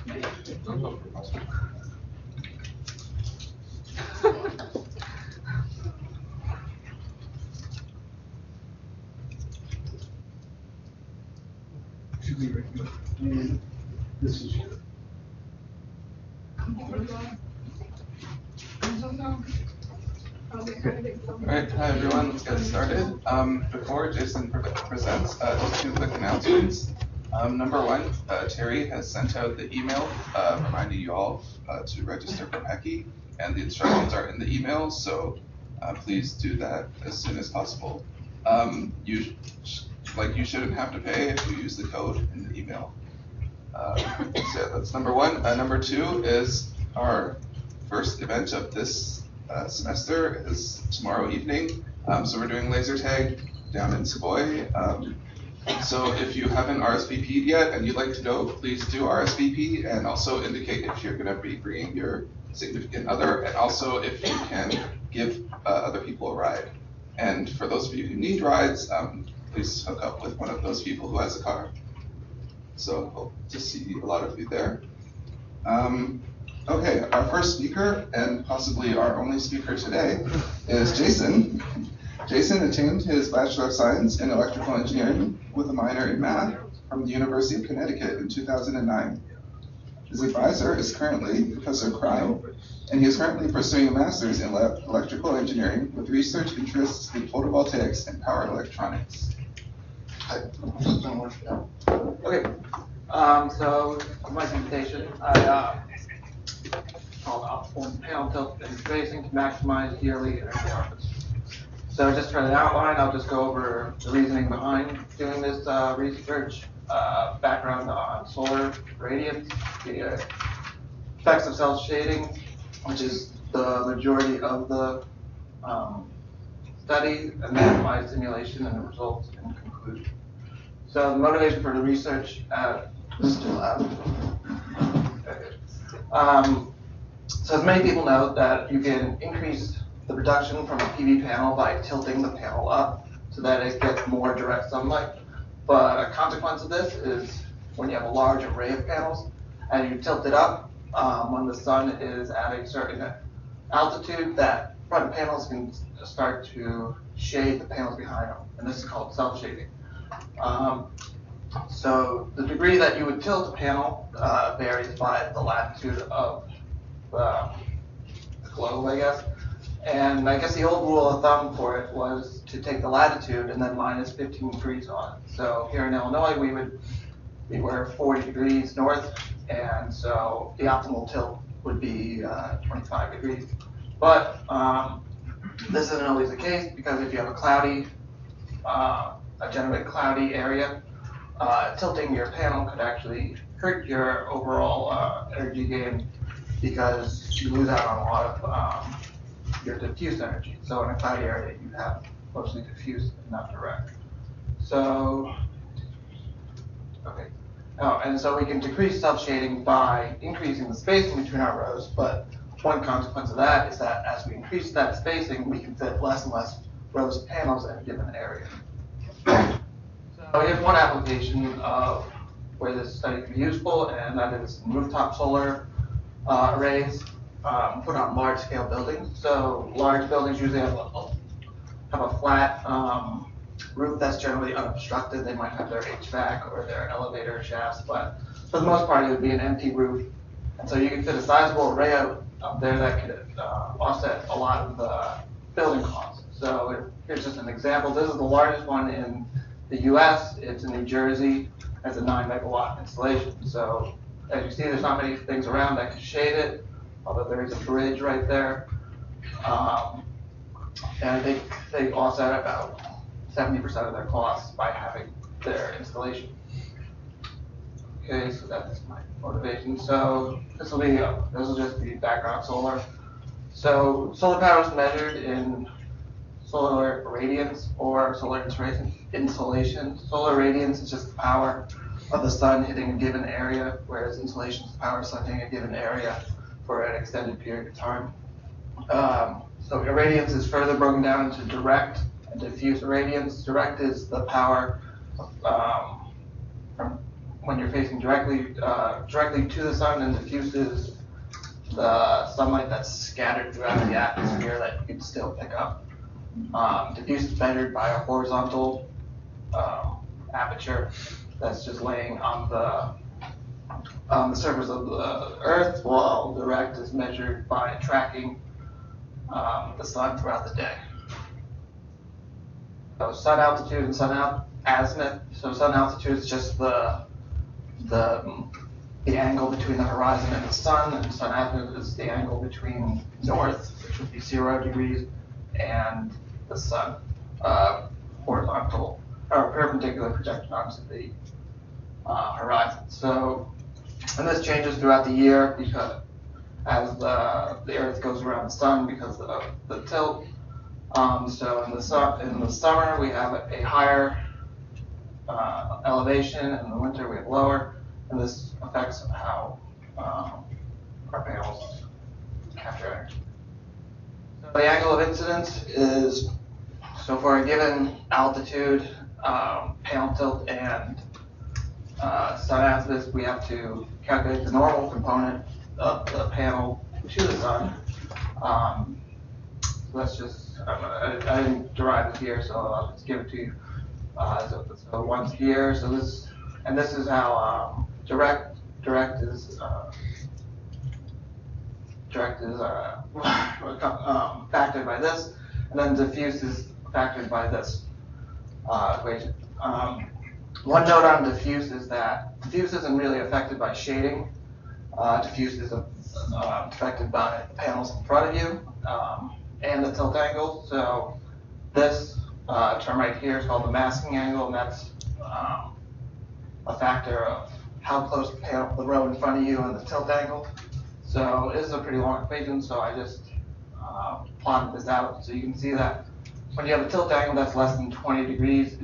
And this is your. All right, hi everyone, let's get started. Before Jason presents, just two quick announcements. Number one, Terry has sent out the email reminding you all to register for PECI, and the instructions are in the email, so please do that as soon as possible. You shouldn't have to pay if you use the code in the email. So that's number one. Number two is our first event of this semester is tomorrow evening. So we're doing laser tag down in Savoy. So if you haven't RSVP'd yet and you'd like to go, please do RSVP, and also indicate if you're going to be bringing your significant other, and also if you can give other people a ride. And for those of you who need rides, please hook up with one of those people who has a car. So hope to see a lot of you there. Okay, our first speaker, and possibly our only speaker today, is Jason. Jason attained his Bachelor of Science in Electrical Engineering with a minor in math from the University of Connecticut in 2009. His advisor is currently Professor Crime, and he is currently pursuing a master's in electrical engineering with research interests in photovoltaics and power electronics. Okay, so my presentation, I called optimal panel tilt and spacing to maximize yearly energy harvest. So just for the outline, I'll just go over the reasoning behind doing this research, background on solar radiance, the effects of self-shading, which is the majority of the study, and then my simulation and the results in conclusion. So the motivation for the research, this is too loud. So as many people know that you can increase the production from a PV panel by tilting the panel up so that it gets more direct sunlight. But a consequence of this is when you have a large array of panels and you tilt it up, when the sun is at a certain altitude, that front panels can start to shade the panels behind them, and this is called self-shading. So the degree that you would tilt a panel varies by the latitude of the globe, I guess. And I guess the old rule of thumb for it was to take the latitude and then minus 15 degrees on it. So here in Illinois, we were 40 degrees north, and so the optimal tilt would be 25 degrees. But this isn't always the case, because if you have a cloudy, a generally cloudy area, tilting your panel could actually hurt your overall energy gain, because you lose out on a lot of your diffuse energy. So in a cloudy area, you have mostly diffuse and not direct. So, okay. Oh, and so we can decrease self-shading by increasing the spacing between our rows, but one consequence of that is that as we increase that spacing, we can fit less and less rows of panels in a given area. So here's one application of where this study could be useful, and that is rooftop solar arrays put on large-scale buildings. So large buildings usually have a flat roof that's generally unobstructed. They might have their HVAC or their elevator shafts, but for the most part, it would be an empty roof. And so you can fit a sizable array up there that could offset a lot of the building costs. So here's just an example. This is the largest one in the US. It's in New Jersey. It's a 9 megawatt installation. So as you see, there's not many things around that can shade it, although there is a bridge right there. And I think they offset about 70% of their costs by having their installation. Okay, so that's my motivation. So this will just be background solar. So solar power is measured in solar radiance or solar insolation. Solar radiance is just the power of the sun hitting a given area, whereas insolation is the power of the sun hitting a given area for an extended period of time. So irradiance is further broken down into direct and diffuse irradiance. Direct is the power from when you're facing directly to the sun and diffuses the sunlight that's scattered throughout the atmosphere that you can still pick up. Diffuse is measured by a horizontal aperture that's just laying on the surface of the Earth, while direct is measured by tracking the sun throughout the day. So sun altitude and sun azimuth. So sun altitude is just the angle between the horizon and the sun, and sun azimuth is the angle between north, which would be 0 degrees, and the sun, horizontal or perpendicular projection onto the horizon. So, and this changes throughout the year because as the Earth goes around the sun because of the tilt. So in the summer we have a higher elevation, and in the winter we have lower, and this affects how our panels capture energy. So the angle of incidence is, so for a given altitude, panel tilt, and sun azimuth, we have to calculate the normal component of the panel to the sun. So that's just, I didn't derive it here, so I'll just give it to you. So one's here, so this is how direct is factored by this, and then diffuse is factored by this equation. One note on diffuse is that diffuse isn't really affected by shading. Diffuse is affected by the panels in front of you and the tilt angle. So this term right here is called the masking angle, and that's a factor of how close the row in front of you and the tilt angle. So this is a pretty long equation, so I just plotted this out. So you can see that when you have a tilt angle that's less than 20 degrees,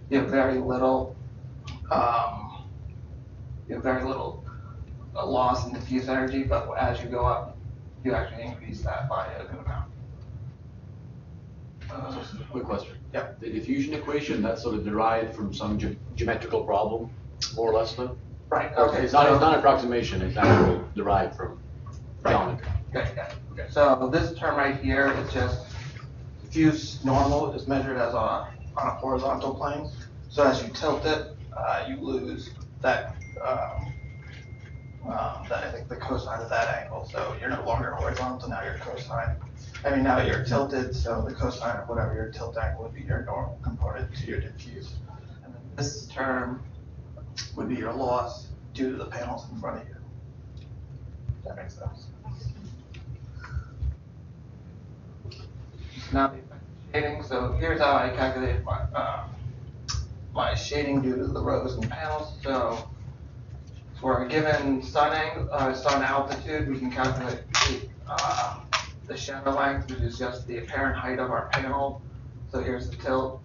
you have very little loss in diffuse energy, but as you go up, you actually increase that by a good amount. Quick question. Yeah. The diffusion equation, that's sort of derived from some geometrical problem, more or less, though? Right. Okay. It's not an approximation. It's actually derived from geometry. Okay. So this term right here is just diffuse normal is measured as on a horizontal plane. So as you tilt it, you lose that. I think the cosine of that angle. So you're no longer horizontal, now you're cosine. I mean, now you're tilted, so the cosine of whatever your tilt angle would be your normal component to your diffuse. And then this term would be your loss due to the panels in front of you. If that makes sense. Now the effect of shading. So here's how I calculated my shading due to the rows and panels. So for a given sun altitude, we can calculate the shadow length, which is just the apparent height of our panel. So here's the tilt.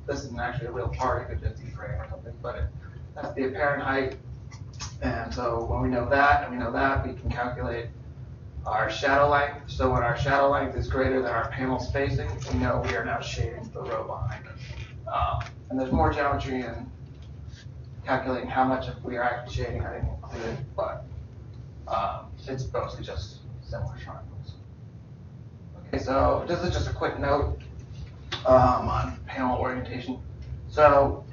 This isn't actually a real part, it could just be frame or something, but that's the apparent height. And so when we know that, and we know that, we can calculate our shadow length. So when our shadow length is greater than our panel spacing, we know we are now shading the row behind us. And there's more geometry in calculating how much of we are actually shading I didn't include it, but it's mostly just similar triangles. Okay, so this is just a quick note on panel orientation. So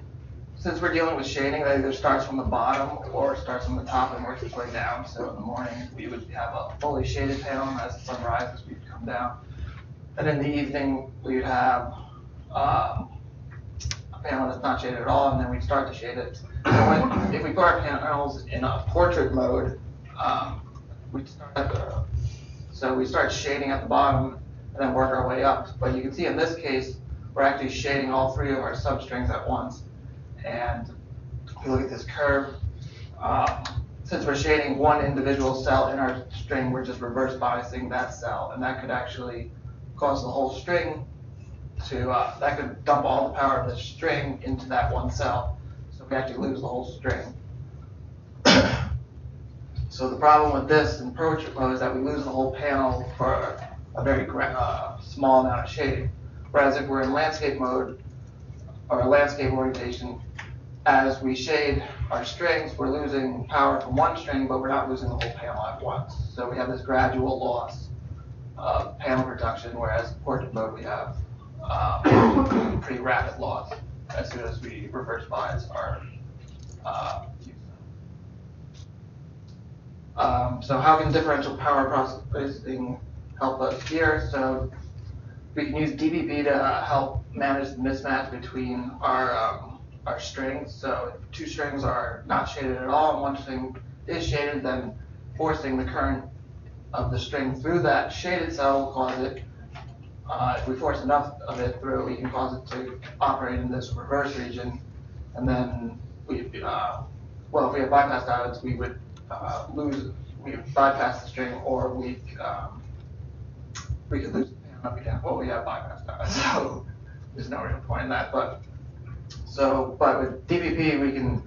since we're dealing with shading, that either starts from the bottom or starts from the top and works its way down. So in the morning, we would have a fully shaded panel, and as the sun rises, we'd come down. And in the evening, we would have a panel that's not shaded at all, and then we'd start to shade it. So if we put our panels in a portrait mode, we start shading at the bottom and then work our way up. But you can see in this case, we're actually shading all three of our substrings at once. And if you look at this curve, since we're shading one individual cell in our string, we're just reverse biasing that cell, and that could actually cause the whole string to, that could dump all the power of the string into that one cell. So we actually lose the whole string. So the problem with this in portrait mode is that we lose the whole panel for a very small amount of shading. Whereas if we're in landscape mode, or landscape orientation, as we shade our strings, we're losing power from one string, but we're not losing the whole panel at once. So we have this gradual loss of panel production, whereas in portrait mode we have pretty rapid loss as soon as we reverse bias our fuse. So how can differential power processing help us here? So we can use DBP to help manage the mismatch between our strings. So if two strings are not shaded at all and one string is shaded, then forcing the current of the string through that shaded cell will cause it, if we force enough of it through, we can cause it to operate in this reverse region. And then if we have bypass diodes, we would we would bypass the string, or we could lose the panel if we don't. Well, we have bypass diodes, so there's no real point in that. But with DBP, we can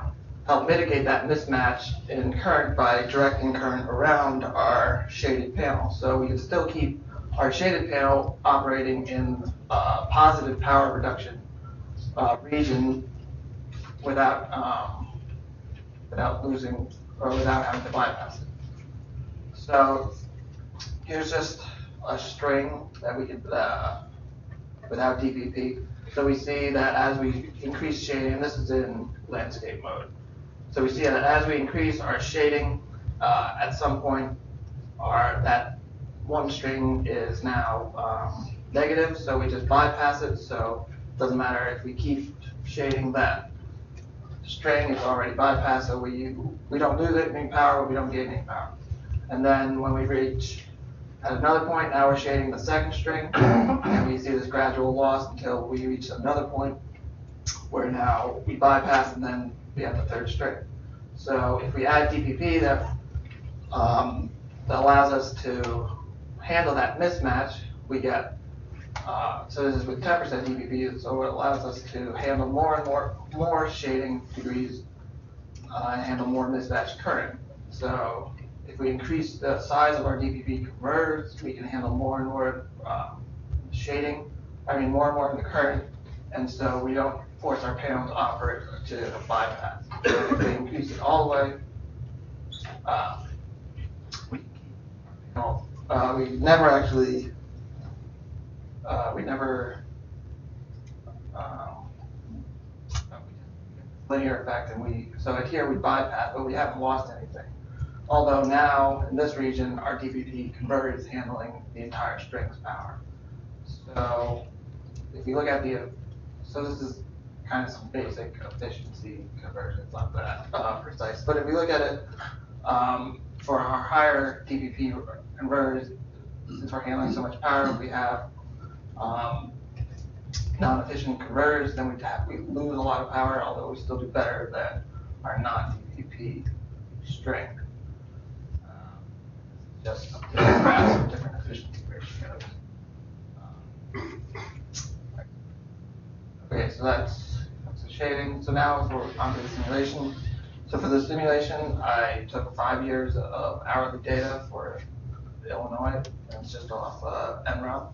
help mitigate that mismatch in current by directing current around our shaded panel. So we can still keep our shaded panel operating in positive power reduction region without losing or without having to bypass it. So here's just a string that we could without DBP. So we see that as we increase shading, and this is in landscape mode. So we see that as we increase our shading, at some point, that one string is now negative, so we just bypass it. So it doesn't matter if we keep shading that string, it's already bypassed, so we don't lose any power, but we don't gain any power. And then when we reach at another point, now we're shading the second string, and we see this gradual loss until we reach another point where now we bypass, and then we have the third string. So if we add DPP, that allows us to handle that mismatch. We get, so this is with 10% DPP, so it allows us to handle more and more shading degrees and handle more mismatched current. So if we increase the size of our DPP converters, we can handle more and more shading, more and more of the current, and so we don't force our panel to operate to bypass. So if we increase it all the way, we can keep our panel. We never actually, linear effect, and so here we bypass, but we haven't lost anything. Although now, in this region, our DPP converter is handling the entire string's power. So if you look at so this is kind of some basic efficiency conversion, it's not that precise. But if we look at it, for our higher DPP converters, since we're handling so much power, we have non-efficient converters, then we lose a lot of power, although we still do better than our non-DPP string. Just to graph some different efficiency ratios. Okay, so that's the shading. So now we're onto the simulation. So for the simulation, I took 5 years of hourly data for Illinois, and it's just off NREL.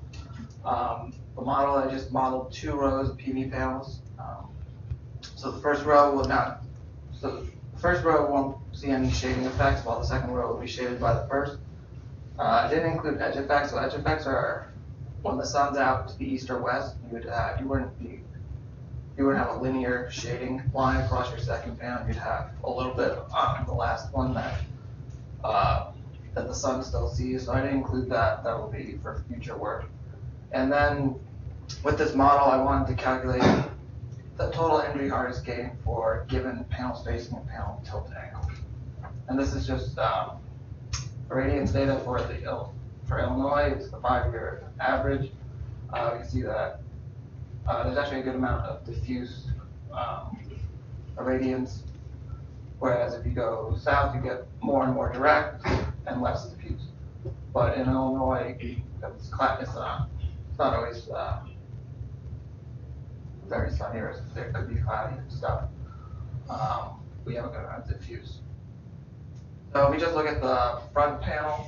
The model, I just modeled 2 rows of PV panels. So the first row won't see any shading effects, while the second row will be shaded by the first. I didn't include edge effects. So edge effects are when the sun's out to the east or west, you wouldn't have a linear shading line across your second panel. You'd have a little bit on the last one that the sun still sees. So I didn't include that. That will be for future work. And then with this model, I wanted to calculate the total energy hardest gain for given panel spacing and panel tilt angle. And this is just irradiance data for Illinois. It's the 5-year average. You can see that there's actually a good amount of diffuse irradiance, whereas if you go south, you get more and more direct and less diffuse. But in Illinois, it's not always very sunny, or there could be cloudy and stuff. We have a good amount of diffuse. So we just look at the front panel.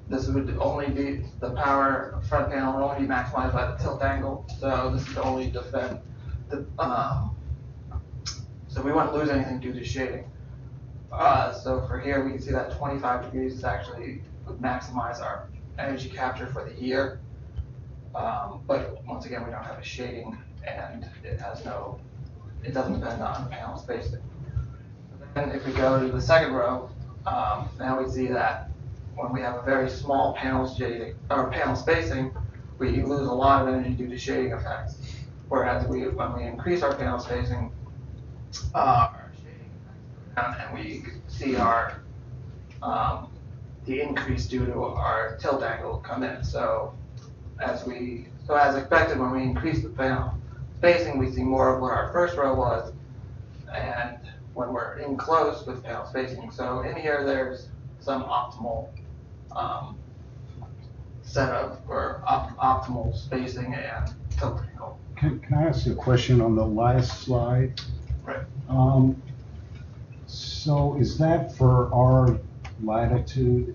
This would only be the power front panel would only be maximized by the tilt angle. So this is only defend the So we wouldn't lose anything due to shading. So for here, we can see that 25 degrees is actually would maximize our energy capture for the year. But once again, we don't have a shading, and it doesn't depend on panel spacing. And if we go to the second row, now we see that when we have a very small panel spacing, we lose a lot of energy due to shading effects. Whereas when we increase our panel spacing, our shading effects go down, and we see our the increase due to our tilt angle come in. So as expected, when we increase the panel spacing, we see more of what our first row was, and when we're in close with panel spacing. So in here, there's some optimal setup or optimal spacing and tilt angle. Can I ask you a question on the last slide? Right. So is that for our latitude?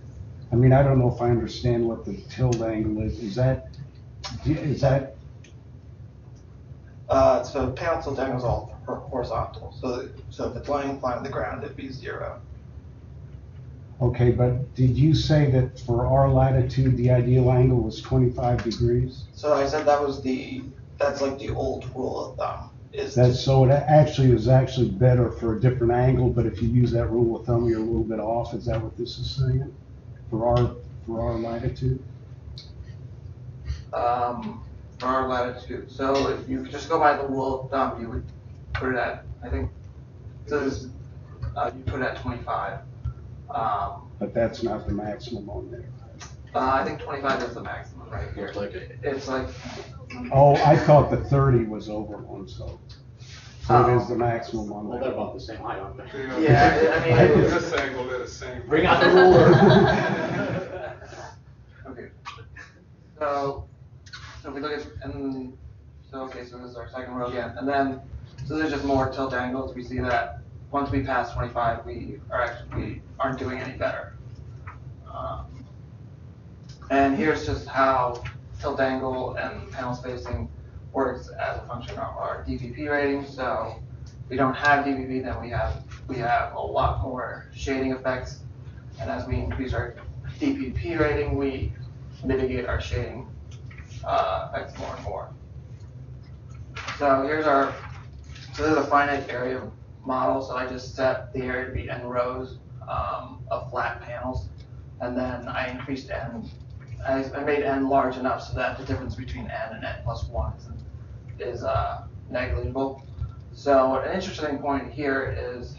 I mean, I don't know if I understand what the tilt angle is. Is that? So panel tilt angle is all horizontal. So if it's laying flat on the ground, it'd be 0. Okay, but did you say that for our latitude, the ideal angle was 25 degrees? So I said that's like the old rule of thumb. So it actually is better for a different angle, but if you use that rule of thumb, you're a little bit off. Is that what this is saying? For our latitude? For our latitude. So if you just go by the rule of thumb, you would put it at, I think, you put it at 25. But that's not the maximum on there. I think 25 is the maximum right here. It's like. Oh, I thought the 30 was over one, so it is the maximum on Well, there. they're about the same height, aren't they? Yeah, I mean. This angle, they're the same. Bring out the ruler. Okay. So if we look at, so this is our second row again, and then, so there's just more tilt angles. We see that once we pass 25, we aren't doing any better. And here's just how tilt angle and panel spacing works as a function of our DPP rating. So if we don't have DPP, then we have a lot more shading effects, and as we increase our DPP rating, we mitigate our shading effects more and more. So this is a finite area model. So I just set the area to be n rows of flat panels, and then I increased n. I made n large enough so that the difference between n and n plus 1 is negligible. So an interesting point here is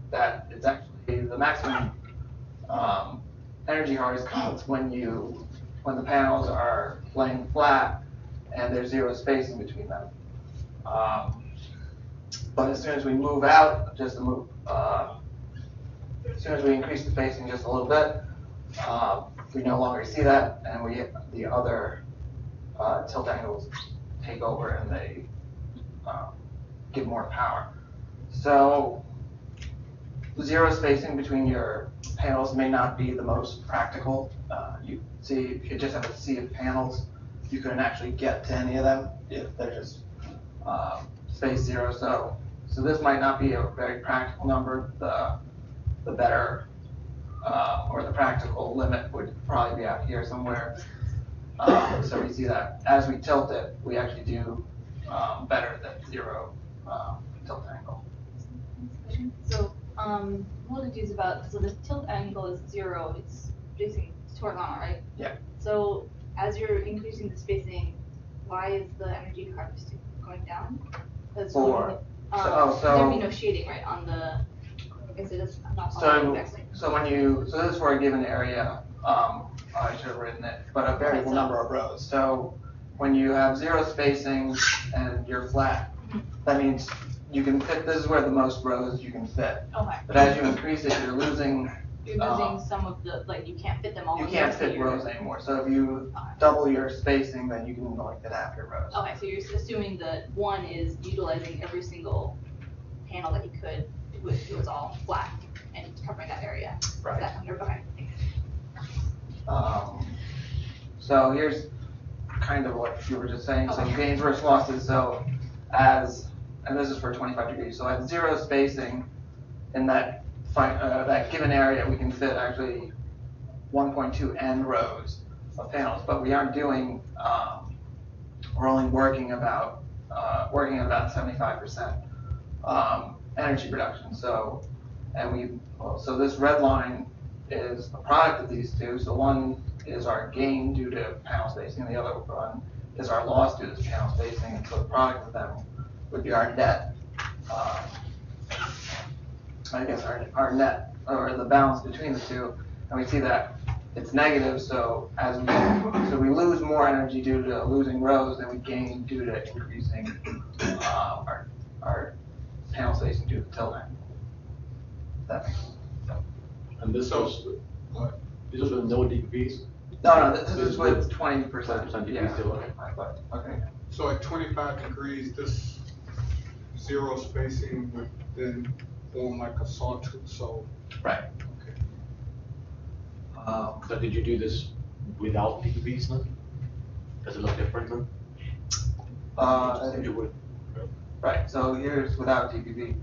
that it's actually the maximum energy harvest comes when the panels are laying flat and there's 0 spacing between them. But as soon as we move out, as soon as we increase the spacing just a little bit, we no longer see that, and the other tilt angles take over and they give more power. So 0 spacing between your panels may not be the most practical. If you just have a sea of panels, you couldn't actually get to any of them if they're just spaced 0. So this might not be a very practical number. The better or the practical limit would probably be out here somewhere. So we see that as we tilt it, we actually do better than 0 tilt angle. So we'll deduce so the tilt angle is 0, it's facing horizontal, right? Yeah. So as you're increasing the spacing, why is the energy harvest going down? There'd be no shading, right, on the, I guess it is not following exactly. So this is for a given area, I should have written it, but a variable number of rows. So when you have 0 spacing and you're flat, that means you can fit, this is where the most rows you can fit. Okay. But as you increase it, you're losing some of the, you can't fit them all. You can't fit rows anymore. So if you double your spacing, then you can fit half your rows. Okay, so you're assuming that 1 is utilizing every single panel that you could if it was all flat and covering that area. Right. Okay. So here's kind of what you were just saying. So gains versus losses. So as and this is for 25 degrees. So at 0 spacing in that given area, we can fit actually 1.2 n rows of panels, but we aren't doing, we're only working about 75% energy reduction. So, so this red line is a product of these two. So one is our gain due to panel spacing, and the other one is our loss due to panel spacing. And so the product of them would be our net. I guess our net, or the balance between the two, and we see that it's negative. So we lose more energy due to losing rows than we gain due to increasing our panel spacing due to tilt angle. That makes sense. And this was with no DPPs? No, this is with 20%. 20% DP Yeah. still, Okay. So at 25 degrees, this 0 spacing would then form like a sawtooth, so. Right. Okay. So did you do this without DPPs then? Does it look different then? It would. Right, so here's without DPP.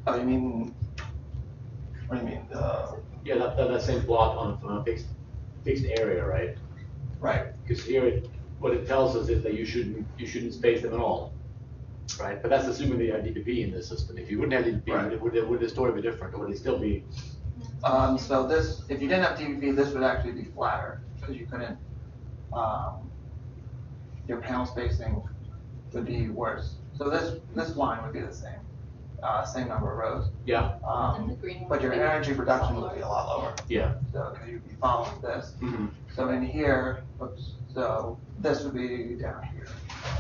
Oh, you mean, what do you mean? Yeah, that same plot on a fixed area, right? Right. Because here, what it tells us is that you shouldn't space them at all, right? But that's assuming that you have DPP in this system. If you wouldn't have DPP, Right. would the story be different, or would it still be? So this, if you didn't have DPP, this would actually be flatter because you couldn't. Your panel spacing would be worse. So this line would be the same, same number of rows. Yeah. And the green one But your would be energy reduction would be a lot lower. Yeah. So because you'd be following this. Mm-hmm. So in here, oops, so this would be down here.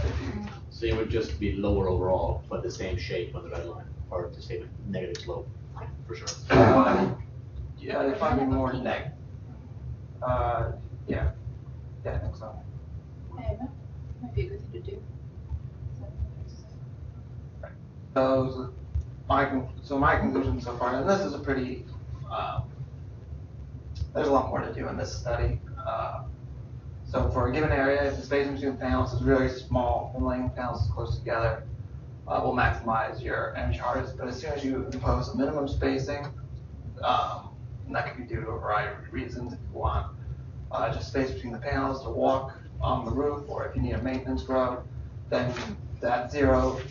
If you, So it would just be lower overall, but the same shape on the red line, or the same negative slope, for sure. yeah, they might be more negative. Yeah, I think so. Might be a good thing to do. So my conclusion so far, and this is a pretty, there's a lot more to do in this study. So for a given area, if the spacing between the panels is really small and laying the panels close together, will maximize your energy harvest. But as soon as you impose a minimum spacing, and that can be due to a variety of reasons. If you want just space between the panels to walk on the roof, or if you need a maintenance road, then that 0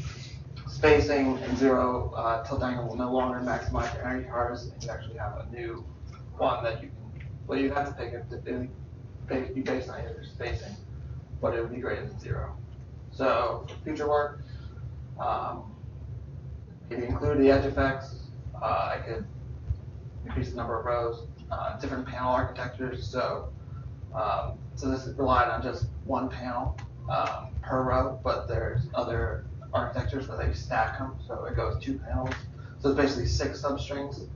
spacing and 0 tilt angle will no longer maximize your energy harvest, and you actually have a new one that you can, well, you'd have to pick it to be based on your spacing, but it would be greater than 0. So for future work, if you include the edge effects, I could increase the number of rows, different panel architectures. So this is relied on just one panel per row, but there's other architectures where they stack them, so it goes 2 panels. So it's basically 6 substrings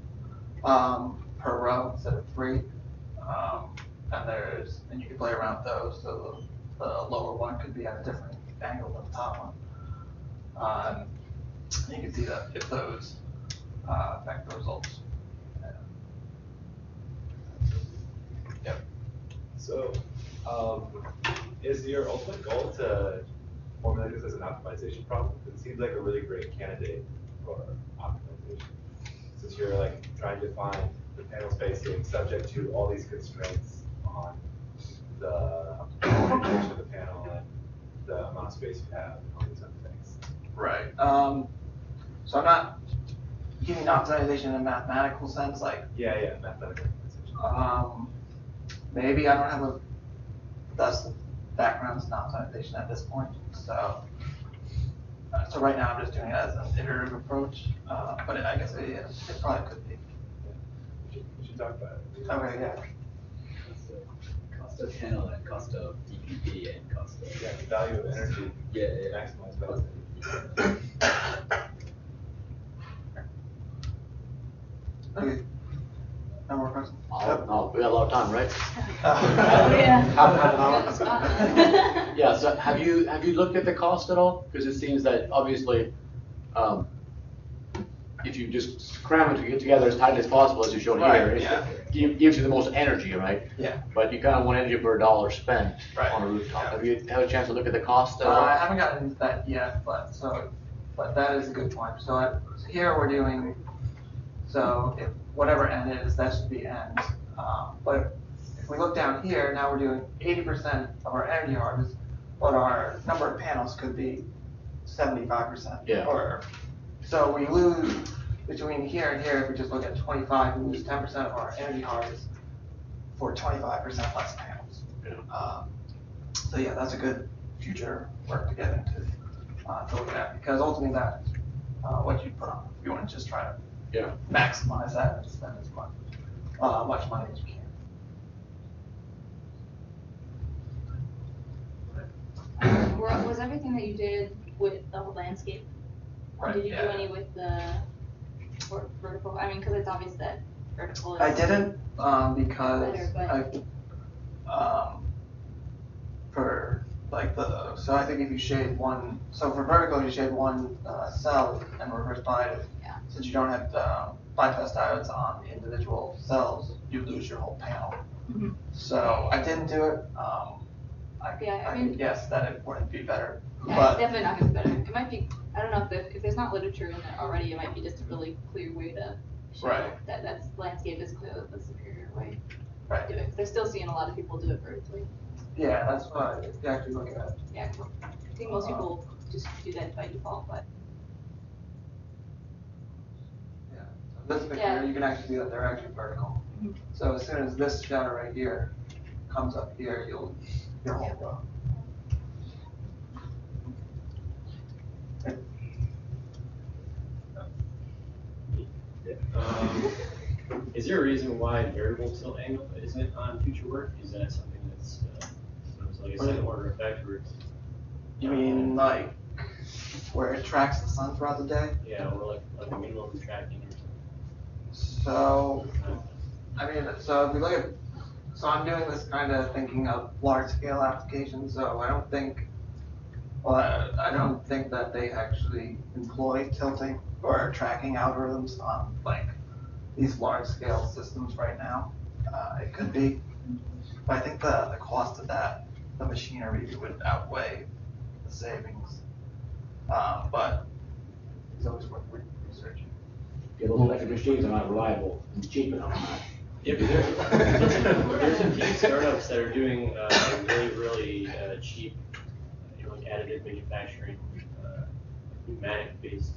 per row instead of 3. And you can play around with those. So the lower one could be at a different angle than the top one. You can see that if those affect the results. Yep. So, is your ultimate goal to formulate this as an optimization problem? It seems like a really great candidate for optimization. Since you're like trying to find the panel spacing subject to all these constraints on the configuration of the panel and the amount of space you have and all these other things. Right. So I'm not giving optimization in a mathematical sense, like. Yeah, mathematical optimization. Maybe I don't have the background in optimization at this point. So right now I'm just doing it as an iterative approach, but I guess it probably could be. Yeah. We should talk about it. Okay, yeah. Cost of panel and cost of DPP and cost of. Yeah, the value of energy. Yeah. Maximize value. Okay. No more questions? No, we got a lot of time, right? Yeah. Half an hour. Yeah, so have you looked at the cost at all? Because it seems that obviously, if you just cram it together as tightly as possible, as you showed Right, here, yeah. it gives you the most energy, right? Yeah. But you kind of want energy per dollar spent Right, on a rooftop. yeah. Have you had a chance to look at the cost at all? I haven't gotten into that yet, but that is a good point. So here we're doing, so if whatever n is, that should be n. But if we look down here, now we're doing 80% of our energy harvest, but our number of panels could be 75%. Yeah. So we lose between here and here, if we just look at 25, we lose 10% of our energy harvest for 25% less panels. Yeah. So yeah, that's a good future work to get into, to look at, because ultimately that's what you put on. You want to just try to maximize that and spend as much money as you can. Was everything that you did with the landscape? Or did you do any with the vertical? I mean, because it's obvious that vertical is. I didn't because better, for like so I think if you shade one, so for vertical you shade one cell and reverse bias. Yeah. Since you don't have bypass diodes on individual cells, you lose your whole panel. Mm-hmm. So I didn't do it. I mean, guess that it wouldn't be better. Yeah, But it's definitely not going to be better. It might be, I don't know if there's not literature in there already, it might be just a really clear way to show that landscape is clearly the superior way to do it. They're still seeing a lot of people do it vertically. yeah, that's what I actually looking at. Yeah, I think most people just do that by default, but. Yeah. So this picture, you can actually see that they're actually vertical. Mm-hmm. So as soon as this shadow right here comes up here, you'll your whole row. Is there a reason why variable tilt angle isn't on future work? Is that something that's like a second order effect, or You mean like where it tracks the sun throughout the day? yeah, or like a minimum tracking or something? So, I mean, so if we look at, so I'm doing this kind of thinking of large scale applications. So I don't think that they actually employ tilting or tracking algorithms on like these large scale systems right now. It could be, but I think the cost of that, the machinery would outweigh the savings. But it's always worth researching. Yeah, those electric machines are not reliable and cheap enough. Yeah, but there's a few startups that are doing really cheap, like additive manufacturing, pneumatic-based.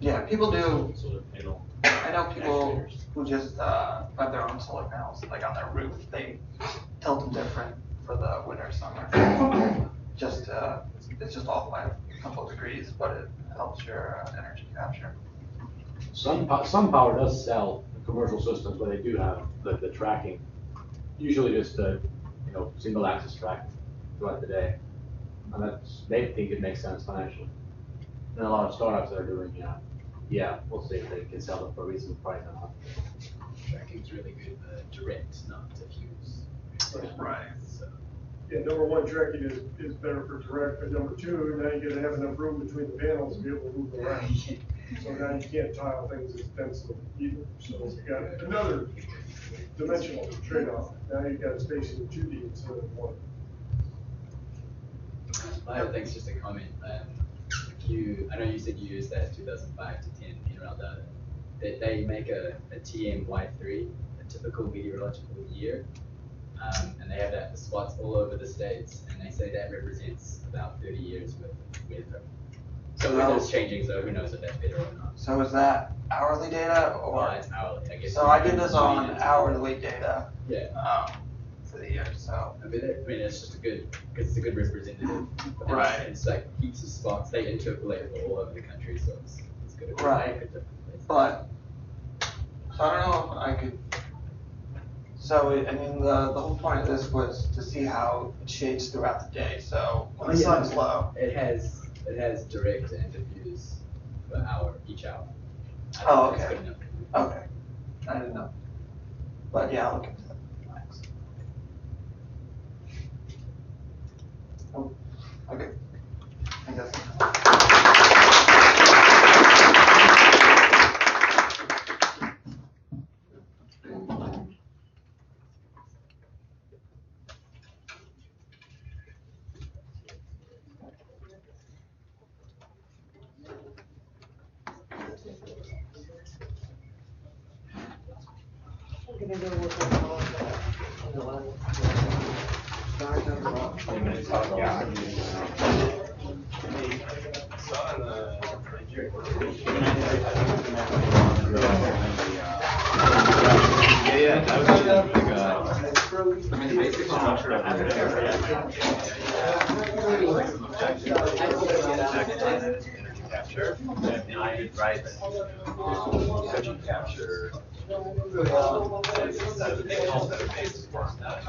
Yeah, people do. Solar panel. I know people who just have their own solar panels, like on their roof. They tilt them different for the winter, summer. It's just off by a couple of degrees, but it helps your energy capture. Sun power does sell commercial systems where they do have the tracking, usually just single axis tracking throughout the day, and they think it makes sense financially. And a lot of startups that are doing, we'll see if they can sell them for a reasonable price or not. Tracking's really good, direct, not diffuse. Right. So. Yeah, number one, tracking is better for direct, but number two, now you gotta have enough room between the panels to be able to move around. So now you can't tile things as densely either. So you got another dimensional trade-off. Now you've got spacing of 2D instead of 1. My other thing's just a comment. I know you said you used that 2005 to 10 NREL data. That they make a TMY3, a typical meteorological year, and they have that for spots all over the states, and they say that represents about 30 years with weather. So weather's changing, so who knows if that's better or not. So is that hourly data or? It's hourly, I guess. So I did this on hourly data. Yeah. For the year, so. I mean, it's just it's a good representative. Right. It's like heaps of spots, they interpolate all over the country, so it's good. Right. But, so I don't know if I could, the whole point of this was to see how it shades throughout the day, so when the sun's low. It has direct and diffuse for each hour. Oh, okay. Okay, I didn't know. But yeah, I'll look into that. Thanks. Oh, okay. I guess. Basic structure of energy capture. And I write energy capture. That is a big help that it makes for that.